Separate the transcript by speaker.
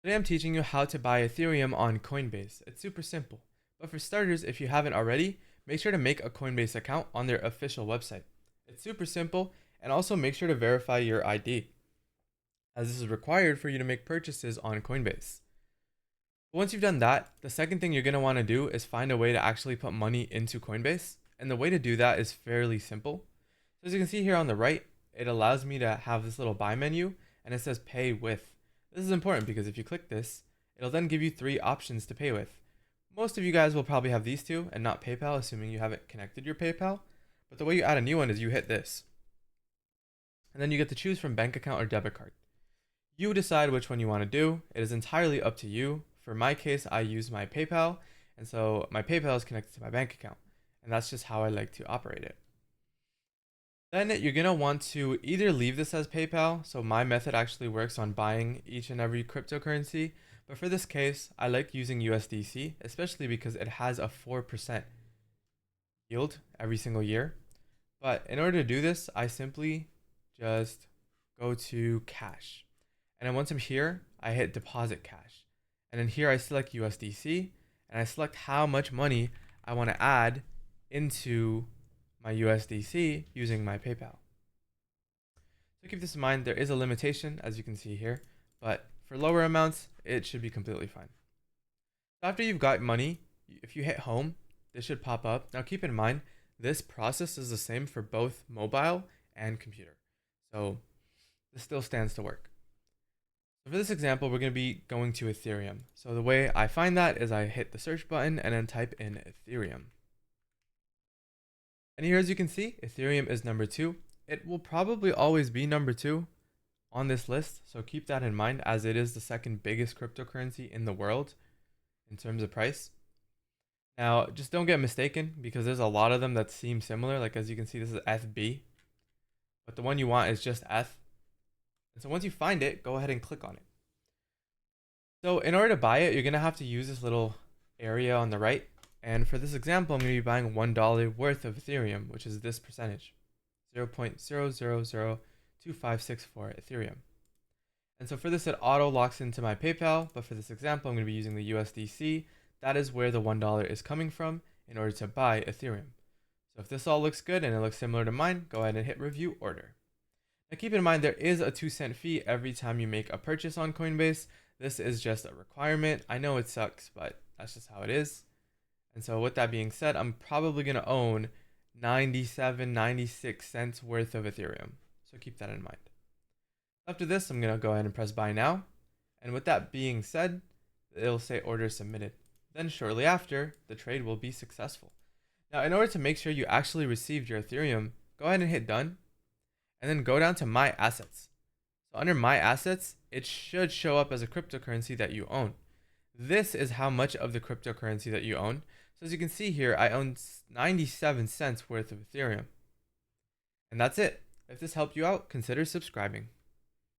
Speaker 1: Today I'm teaching you how to buy Ethereum on Coinbase. It's super simple. But for starters, if you haven't already, make sure to make a Coinbase account on their official website. It's super simple, and also make sure to verify your ID, as this is required for you to make purchases on Coinbase. Once you've done that, the second thing you're going to want to do is find a way to actually put money into Coinbase. And the way to do that is fairly simple. So as you can see here on the right, it allows me to have this little buy menu, and it says pay with. This is important because if you click this, it'll then give you 3 options to pay with. Most of you guys will probably have these 2 and not PayPal, assuming you haven't connected your PayPal. But the way you add a new one is you hit this. And then you get to choose from bank account or debit card. You decide which one you want to do. It is entirely up to you. For my case, I use my PayPal, and so my PayPal is connected to my bank account. And that's just how I like to operate it. Then you're going to want to either leave this as PayPal, so my method actually works on buying each and every cryptocurrency, but for this case, I like using USDC, especially because it has a 4% yield every single year. But in order to do this, I simply just go to cash. And then once I'm here, I hit deposit cash. And then here I select USDC, and I select how much money I want to add into my USDC using my PayPal. So keep this in mind, there is a limitation, as you can see here, but for lower amounts, it should be completely fine. So after you've got money, if you hit home, this should pop up. Now keep in mind, this process is the same for both mobile and computer. So this still stands to work. So for this example, we're going to be going to Ethereum. So the way I find that is I hit the search button and then type in Ethereum. And here, as you can see, Ethereum is number 2. It will probably always be number 2 on this list. So keep that in mind, as it is the second biggest cryptocurrency in the world in terms of price. Now, just don't get mistaken, because there's a lot of them that seem similar. Like as you can see, this is FB, but the one you want is just ETH. And so once you find it, go ahead and click on it. So in order to buy it, you're going to have to use this little area on the right. And for this example, I'm going to be buying $1 worth of Ethereum, which is this percentage, 0.0002564 Ethereum. And so for this, it auto locks into my PayPal. But for this example, I'm going to be using the USDC. That is where the $1 is coming from in order to buy Ethereum. So if this all looks good and it looks similar to mine, go ahead and hit review order. Now keep in mind, there is a 2-cent fee every time you make a purchase on Coinbase. This is just a requirement. I know it sucks, but that's just how it is. And so with that being said, I'm probably going to own 96 cents worth of Ethereum. So keep that in mind. After this, I'm going to go ahead and press buy now. And with that being said, it'll say order submitted. Then shortly after, the trade will be successful. Now, in order to make sure you actually received your Ethereum, go ahead and hit done. And then go down to my assets. So under my assets, it should show up as a cryptocurrency that you own. This is how much of the cryptocurrency that you own. So as you can see here, I own 97 cents worth of Ethereum. And that's it. If this helped you out, consider subscribing.